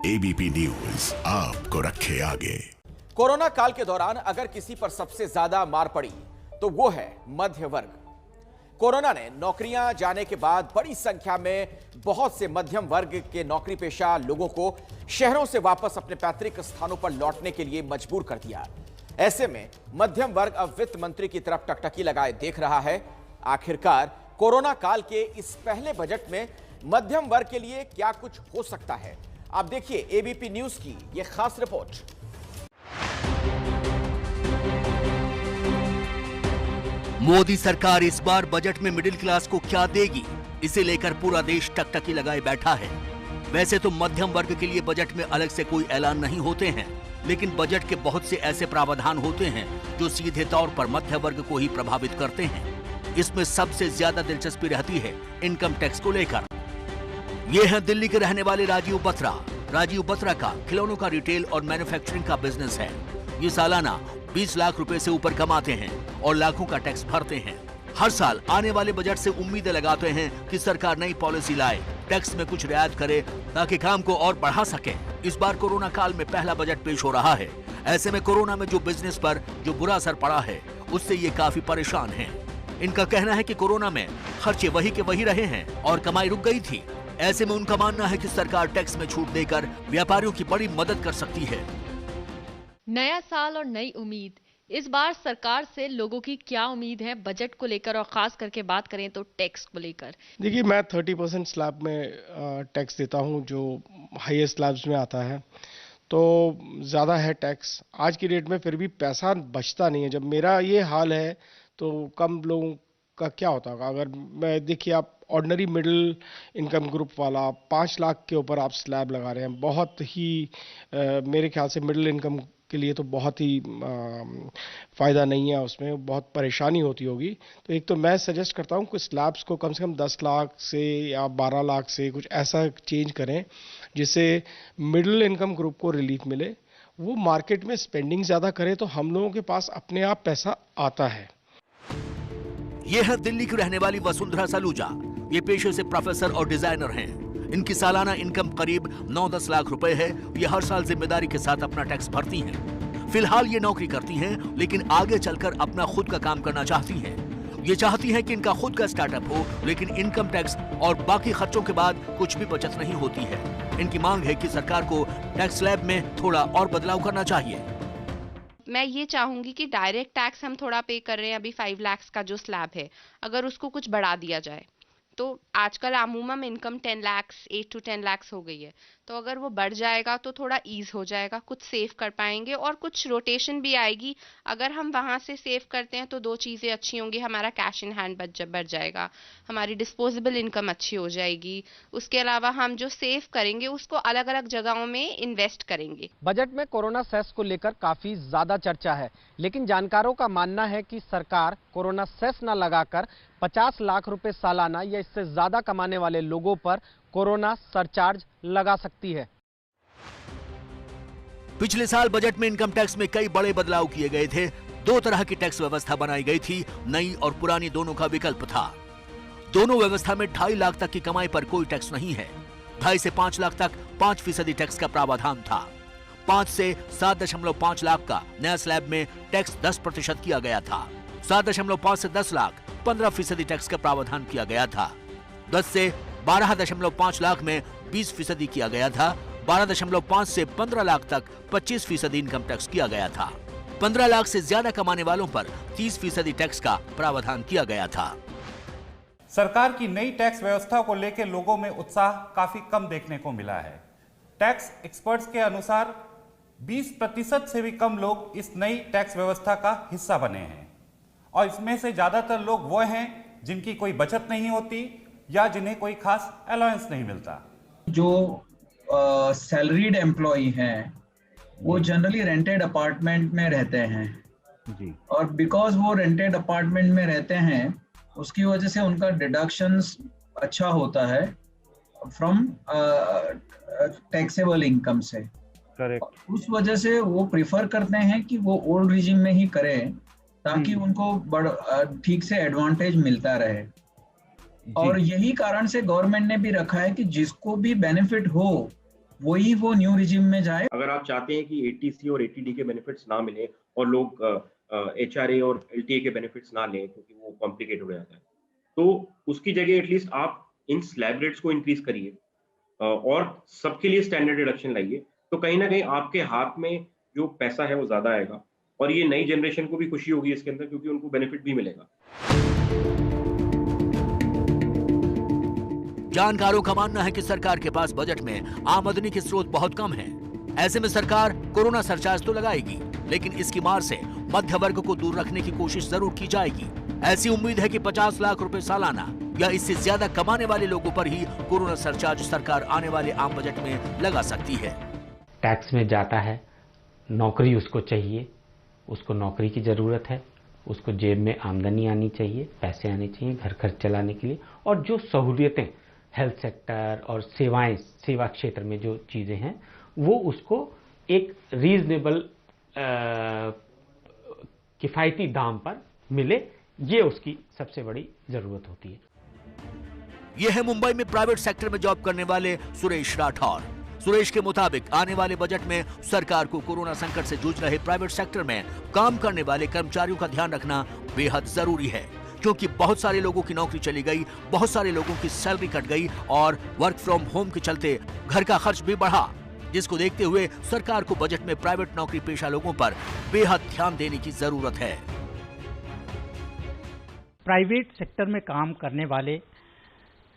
ABP news आपको रखे आगे। कोरोना काल के दौरान अगर किसी पर सबसे ज्यादा मार पड़ी तो वो है मध्य वर्ग। कोरोना ने नौकरियां जाने के बाद बड़ी संख्या में बहुत से मध्यम वर्ग के नौकरी पेशा लोगों को शहरों से वापस अपने पैतृक स्थानों पर लौटने के लिए मजबूर कर दिया। ऐसे में मध्यम वर्ग अब वित्त मंत्री की तरफ टकटकी लगाए देख रहा है। आखिरकार कोरोना काल के इस पहले बजट में मध्यम वर्ग के लिए क्या कुछ हो सकता है, आप देखिए एबीपी न्यूज की यह खास रिपोर्ट। मोदी सरकार इस बार बजट में मिडिल क्लास को क्या देगी, इसे लेकर पूरा देश टकटकी लगाए बैठा है। वैसे तो मध्यम वर्ग के लिए बजट में अलग से कोई ऐलान नहीं होते हैं, लेकिन बजट के बहुत से ऐसे प्रावधान होते हैं जो सीधे तौर पर मध्य वर्ग को ही प्रभावित करते हैं। इसमें सबसे ज्यादा दिलचस्पी रहती है इनकम टैक्स को लेकर। ये हैं दिल्ली के रहने वाले राजीव बत्रा। राजीव बत्रा का खिलौनों का रिटेल और मैन्युफैक्चरिंग का बिजनेस है। ये सालाना 20 लाख रुपए से ऊपर कमाते हैं और लाखों का टैक्स भरते हैं। हर साल आने वाले बजट से उम्मीदें लगाते हैं कि सरकार नई पॉलिसी लाए, टैक्स में कुछ रियायत करे ताकि काम को और बढ़ा सके। इस बार कोरोना काल में पहला बजट पेश हो रहा है। ऐसे में कोरोना में जो बिजनेस पर जो बुरा असर पड़ा है, उससे ये काफी परेशान हैं। इनका कहना है कि कोरोना में खर्चे वही के वही रहे हैं और कमाई रुक गई थी। ऐसे में उनका मानना है कि सरकार टैक्स में छूट देकर व्यापारियों की बड़ी मदद कर सकती है। नया साल और नई उम्मीद, इस बार सरकार से लोगों की क्या उम्मीद है बजट को लेकर, और खास करके बात करें तो टैक्स को लेकर। देखिए, मैं 30% स्लैब में टैक्स देता हूं, जो हाईएस्ट स्लैब्स में आता है, तो ज़्यादा है टैक्स आज की डेट में। फिर भी पैसा बचता नहीं है। जब मेरा ये हाल है तो कम लोगों का क्या होता होगा। अगर मैं देखिए, आप ऑर्डिनरी मिडिल इनकम ग्रुप वाला 5 लाख के ऊपर आप स्लैब लगा रहे हैं, बहुत ही मेरे ख्याल से मिडिल इनकम के लिए तो बहुत ही फ़ायदा नहीं है, उसमें बहुत परेशानी होती होगी। तो एक तो मैं सजेस्ट करता हूँ कि स्लैब्स को कम से कम 10 लाख से या 12 लाख से कुछ ऐसा चेंज करें जिससे मिडिल इनकम ग्रुप को रिलीफ मिले। वो मार्केट में स्पेंडिंग ज़्यादा करे तो हम लोगों के पास अपने आप पैसा आता है। ये है दिल्ली की रहने वाली वसुंधरा सलूजा। ये पेशे से प्रोफेसर और डिजाइनर हैं। इनकी सालाना इनकम करीब 9-10 लाख रुपए है। ये हर साल जिम्मेदारी के साथ अपना टैक्स भरती हैं। फिलहाल ये नौकरी करती हैं, लेकिन आगे चलकर अपना खुद का काम करना चाहती हैं। ये चाहती हैं कि इनका खुद का स्टार्टअप हो, लेकिन इनकम टैक्स और बाकी खर्चों के बाद कुछ भी बचत नहीं होती है। इनकी मांग है कि सरकार को टैक्स स्लैब में थोड़ा और बदलाव करना चाहिए। मैं ये चाहूंगी कि डायरेक्ट टैक्स हम थोड़ा पे कर रहे हैं, अभी 5 लाख का जो स्लैब है, अगर उसको कुछ बढ़ा दिया जाए तो आजकल अमूमन इनकम 10 लाख 8 to 10 लाख हो गई है, तो अगर वो बढ़ जाएगा तो थोड़ा ईज हो जाएगा, कुछ सेव कर पाएंगे और कुछ रोटेशन भी आएगी। अगर हम वहां से सेव करते हैं तो 2 चीजें अच्छी होंगी, हमारा कैश इन हैंड बढ़ जाएगा, हमारी डिस्पोजेबल इनकम अच्छी हो जाएगी। उसके अलावा हम जो सेव करेंगे उसको अलग अलग जगहों में इन्वेस्ट करेंगे। बजट में कोरोना सेस को लेकर काफी ज्यादा चर्चा है, लेकिन जानकारों का मानना है कि सरकार कोरोना सेस न लगाकर 50 लाख रुपए सालाना या इससे ज्यादा कमाने वाले लोगों पर कोरोना सरचार्ज लगा सकती है। पिछले साल बजट में इनकम टैक्स में कई बड़े बदलाव किए गए थे। 2 तरह की टैक्स व्यवस्था बनाई गई थी, नई और पुरानी दोनों का विकल्प था। दोनों व्यवस्था में 2.5 लाख तक की कमाई पर कोई टैक्स नहीं है। 2.5 से 5 लाख तक 5% टैक्स का प्रावधान था। 5 से 7.5 लाख का नया स्लैब में टैक्स 10% किया गया था। 7.5 से 10 लाख 15% टैक्स का प्रावधान किया गया था। 10 से 12.5 लाख में 20% किया गया था। 12.5 से 15 लाख तक 25% इनकम टैक्स किया गया था। 15 लाख से ज्यादा कमाने वालों पर 30% टैक्स का प्रावधान किया गया था। सरकार की नई टैक्स व्यवस्था को लेकर लोगों में उत्साह काफी कम देखने को मिला है। टैक्स एक्सपर्ट्स के अनुसार 20% से भी कम लोग इस नई टैक्स व्यवस्था का हिस्सा बने हैं, और इसमें से ज्यादातर लोग वो हैं जिनकी कोई बचत नहीं होती या जिन्हें कोई खास अलाउंस नहीं मिलता। जो सैलरीड एम्प्लॉई हैं वो जनरली रेंटेड अपार्टमेंट में रहते हैं जी, और बिकॉज वो रेंटेड अपार्टमेंट में रहते हैं उसकी वजह से उनका डिडक्शंस अच्छा होता है फ्रॉम टैक्सेबल इनकम से। करेक्ट। उस वजह से वो प्रिफर करते हैं कि वो ओल्ड रिजिम में ही करें ताकि उनको ठीक से एडवांटेज मिलता रहे। और यही कारण से गवर्नमेंट ने भी रखा है कि जिसको भी बेनिफिट हो वही वो न्यू रिजिम में जाए। अगर आप चाहते हैं कि एटीसी और एटीडी के बेनिफिट्स ना मिले और लोग एचआरए और एलटीए के बेनिफिट्स ना लें क्योंकि वो कॉम्प्लिकेटेड हो जाता है, तो उसकी जगह एटलीस्ट आप इन स्लैब रेट्स को इंक्रीज करिए और सबके लिए स्टैंडर्ड डिडक्शन लाइए, तो कहीं ना कहीं आपके हाथ में जो पैसा है वो ज्यादा आएगा और ये नई जनरेशन को भी खुशी होगी इसके अंदर क्योंकि उनको बेनिफिट भी मिलेगा। जानकारों का मानना है कि सरकार के पास बजट में आमदनी के स्रोत बहुत कम हैं। ऐसे में सरकार कोरोना सरचार्ज तो लगाएगी, लेकिन इसकी मार से मध्य वर्ग को दूर रखने की कोशिश जरूर की जाएगी। ऐसी उम्मीद है कि 50 लाख रुपए सालाना या इससे ज्यादा कमाने वाले लोगों पर ही कोरोना सरचार्ज सरकार आने वाले आम बजट में लगा सकती है। टैक्स में जाता है, नौकरी उसको चाहिए, उसको नौकरी की जरूरत है, उसको जेब में आमदनी आनी चाहिए, पैसे आने चाहिए घर खर्च चलाने के लिए, और जो सहूलियतें हेल्थ सेक्टर और सेवाएं, सेवा क्षेत्र में जो चीजें हैं वो उसको एक रीजनेबल किफायती दाम पर मिले, ये उसकी सबसे बड़ी जरूरत होती है। यह है मुंबई में प्राइवेट सेक्टर में जॉब करने वाले सुरेश राठौर। सुरेश के मुताबिक आने वाले बजट में सरकार को कोरोना संकट से जूझ रहे प्राइवेट सेक्टर में काम करने वाले कर्मचारियों का ध्यान रखना बेहद जरूरी है, क्योंकि बहुत सारे लोगों की नौकरी चली गई, बहुत सारे लोगों की सैलरी कट गई और वर्क फ्रॉम होम के चलते घर का खर्च भी बढ़ा, जिसको देखते हुए सरकार को बजट में प्राइवेट नौकरी पेशा लोगों पर बेहद ध्यान देने की जरूरत है। प्राइवेट सेक्टर में काम करने वाले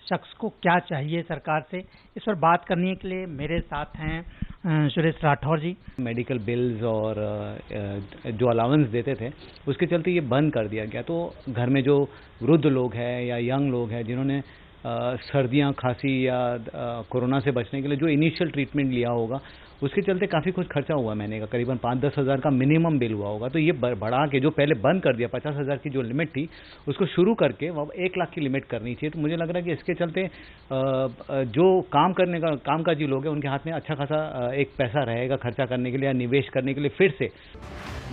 शख्स को क्या चाहिए सरकार से, इस पर बात करने के लिए मेरे साथ हैं सुरेश राठौर जी। मेडिकल बिल्स और जो अलाउंस देते थे उसके चलते ये बंद कर दिया गया, तो घर में जो वृद्ध लोग हैं या यंग लोग हैं जिन्होंने सर्दियां, खांसी या कोरोना से बचने के लिए जो इनिशियल ट्रीटमेंट लिया होगा उसके चलते काफ़ी कुछ खर्चा हुआ महीने का, करीबन 5-10 हज़ार का मिनिमम बिल हुआ होगा। तो ये बढ़ा के जो पहले बंद कर दिया, 50 हज़ार की जो लिमिट थी उसको शुरू करके वो 1 लाख की लिमिट करनी चाहिए। तो मुझे लग रहा है कि इसके चलते जो कामकाजी लोग हैं उनके हाथ में अच्छा खासा एक पैसा रहेगा खर्चा करने के लिए या निवेश करने के लिए। फिर से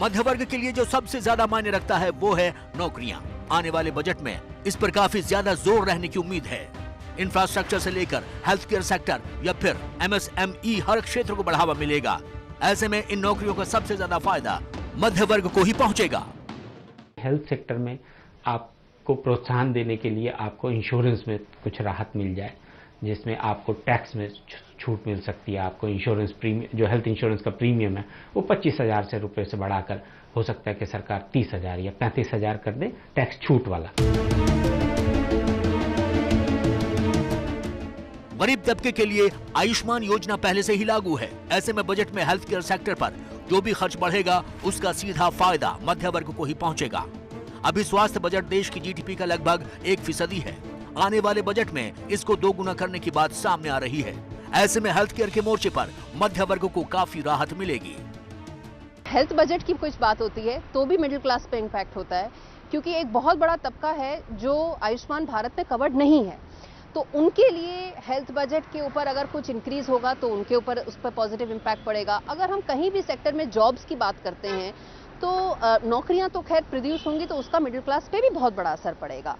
मध्य वर्ग के लिए जो सबसे ज्यादा मायने रखता है वो है नौकरियां। आने वाले बजट में इस पर काफी ज्यादा जोर रहने की उम्मीद है। इंफ्रास्ट्रक्चर से लेकर हेल्थ केयर सेक्टर या फिर MSME हर क्षेत्र को बढ़ावा मिलेगा। ऐसे में इन नौकरियों का सबसे ज्यादा फायदा मध्य वर्ग को ही पहुंचेगा। हेल्थ सेक्टर में आपको प्रोत्साहन देने के लिए आपको इंश्योरेंस में कुछ राहत मिल जाए, जिसमें आपको टैक्स में छूट मिल सकती है। आपको इंश्योरेंस प्रीमियम, जो हेल्थ इंश्योरेंस का प्रीमियम है वो 25,000 रुपए से बढ़ाकर हो सकता है कि सरकार 30,000 या 35,000 कर दे, टैक्स छूट वाला। गरीब तबके के लिए आयुष्मान योजना पहले से ही लागू है। ऐसे में बजट में हेल्थ केयर सेक्टर पर जो भी खर्च बढ़ेगा उसका सीधा फायदा मध्य वर्ग को ही पहुंचेगा। अभी स्वास्थ्य बजट देश की GDP का लगभग 1% है। आने वाले बजट में इसको 2 गुना करने की बात सामने आ रही है। ऐसे में हेल्थ केयर के मोर्चे पर मध्य वर्ग को काफी राहत मिलेगी। हेल्थ बजट की कुछ बात होती है तो भी मिडिल क्लास पे इम्पैक्ट होता है, क्योंकि एक बहुत बड़ा तबका है जो आयुष्मान भारत में कवर्ड नहीं है। तो उनके लिए हेल्थ बजट के ऊपर अगर कुछ इंक्रीज होगा तो उनके ऊपर उस पर पॉजिटिव इम्पैक्ट पड़ेगा। अगर हम कहीं भी सेक्टर में जॉब्स की बात करते हैं तो नौकरियां तो खैर प्रोड्यूस होंगी, तो उसका मिडिल क्लास पे भी बहुत बड़ा असर पड़ेगा।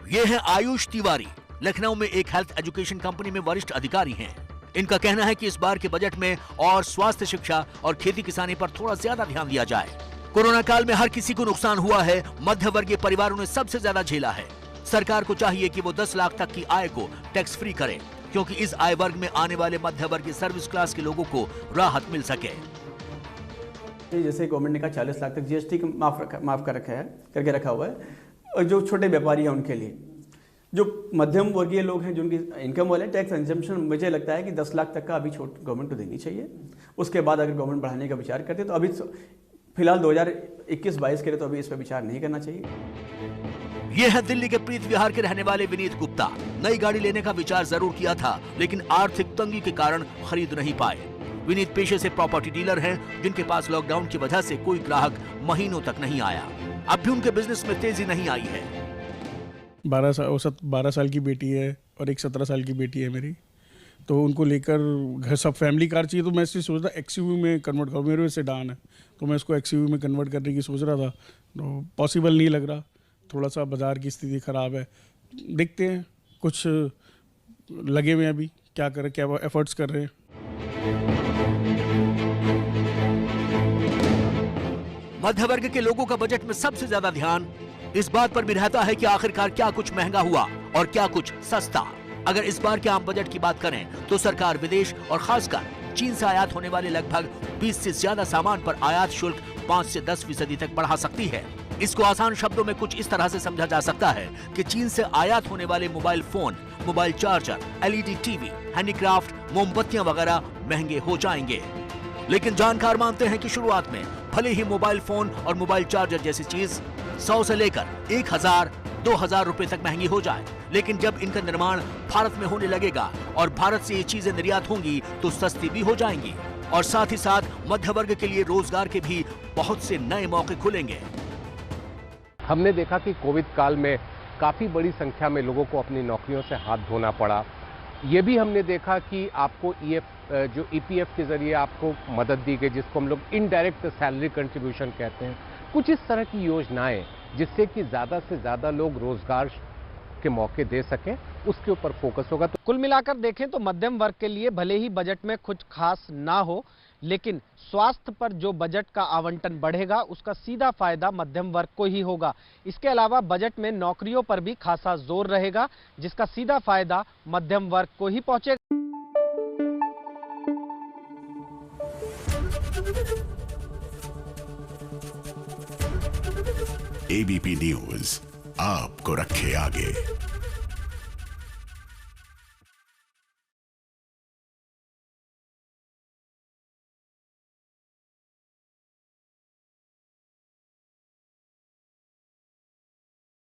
ये है आयुष तिवारी, लखनऊ में एक हेल्थ एजुकेशन कंपनी में वरिष्ठ अधिकारी हैं। इनका कहना है कि इस बार के बजट में और स्वास्थ्य, शिक्षा और खेती किसानी पर थोड़ा ज्यादा ध्यान दिया जाए। कोरोना काल में हर किसी को नुकसान हुआ है, मध्य वर्गीय परिवारों ने सबसे ज्यादा झेला है। सरकार को चाहिए कि वो 10 लाख तक की आय को टैक्स फ्री करे, क्योंकि इस आय वर्ग में आने वाले मध्य वर्गीय सर्विस क्लास के लोगों को राहत मिल सके। जैसे गवर्नमेंट ने कहा 40 लाख तक GST माफ करके रखा हुआ है, और जो छोटे व्यापारी हैं उनके लिए, जो मध्यम वर्गीय लोग हैं जिनकी इनकम वाले, टैक्स एग्जम्पशन मुझे लगता है कि 10 लाख तक का अभी छूट गवर्नमेंट को देनी चाहिए। उसके बाद अगर गवर्नमेंट बढ़ाने का विचार करते तो अभी फिलहाल 2021-22 के लिए तो अभी इस पर विचार नहीं करना चाहिए। ये है दिल्ली के प्रीत विहार के रहने वाले विनीत गुप्ता। नई गाड़ी लेने का विचार जरूर किया था, लेकिन आर्थिक तंगी के कारण खरीद नहीं पाए। विनीत पेशे से प्रॉपर्टी डीलर हैं, जिनके पास लॉकडाउन की वजह से कोई ग्राहक महीनों तक नहीं आया। अब भी उनके बिजनेस में तेजी नहीं आई है। 12 साल की बेटी है और एक 17 साल की बेटी है मेरी, तो उनको लेकर घर सब फैमिली कार चाहिए। तो मैं इससे सोच रहा XUV में कन्वर्ट करूँ, मेरे सेडान है तो मैं इसको XUV में कन्वर्ट करने की सोच रहा था, तो पॉसिबल नहीं लग रहा। थोड़ा सा बाज़ार की स्थिति ख़राब है, देखते हैं, कुछ लगे हुए अभी क्या एफर्ट्स कर रहे हैं। मध्य वर्ग के लोगों का बजट में सबसे ज्यादा ध्यान इस बात पर भी रहता है कि आखिरकार क्या कुछ महंगा हुआ और क्या कुछ सस्ता। अगर इस बार के आम बजट की बात करें तो सरकार विदेश और खासकर चीन से आयात होने वाले लगभग 20 से ज्यादा सामान पर आयात शुल्क 5 से 10% तक बढ़ा सकती है। इसको आसान शब्दों में कुछ इस तरह से समझा जा सकता है कि चीन से आयात होने वाले mobile phone, mobile charger, LED TV, handicraft, मोमबत्तियां वगैरह महंगे हो जाएंगे। लेकिन जानकार मानते हैं कि शुरुआत में भले ही मोबाइल फोन और मोबाइल चार्जर जैसी चीज 100 से लेकर 1000-2000 रुपए तक महंगी हो जाए, लेकिन जब इनका निर्माण भारत में होने लगेगा और भारत से ये चीजें निर्यात होंगी तो सस्ती भी हो जाएंगी और साथ ही साथ मध्य वर्ग के लिए रोजगार के भी बहुत से नए मौके खुलेंगे। हमने देखा कि कोविड काल में काफी बड़ी संख्या में लोगों को अपनी नौकरियों से हाथ धोना पड़ा। ये भी हमने देखा कि आपको जो EPF के जरिए आपको मदद दी गई, जिसको हम लोग इनडायरेक्ट सैलरी कंट्रीब्यूशन कहते हैं। कुछ इस तरह की योजनाएं जिससे कि ज्यादा से ज्यादा लोग रोजगार के मौके दे सकें, उसके ऊपर फोकस होगा। तो कुल मिलाकर देखें तो मध्यम वर्ग के लिए भले ही बजट में कुछ खास ना हो, लेकिन स्वास्थ्य पर जो बजट का आवंटन बढ़ेगा उसका सीधा फायदा मध्यम वर्ग को ही होगा। इसके अलावा बजट में नौकरियों पर भी खासा जोर रहेगा, जिसका सीधा फायदा मध्यम वर्ग को ही पहुंचेगा। ABP न्यूज आपको रखे आगे।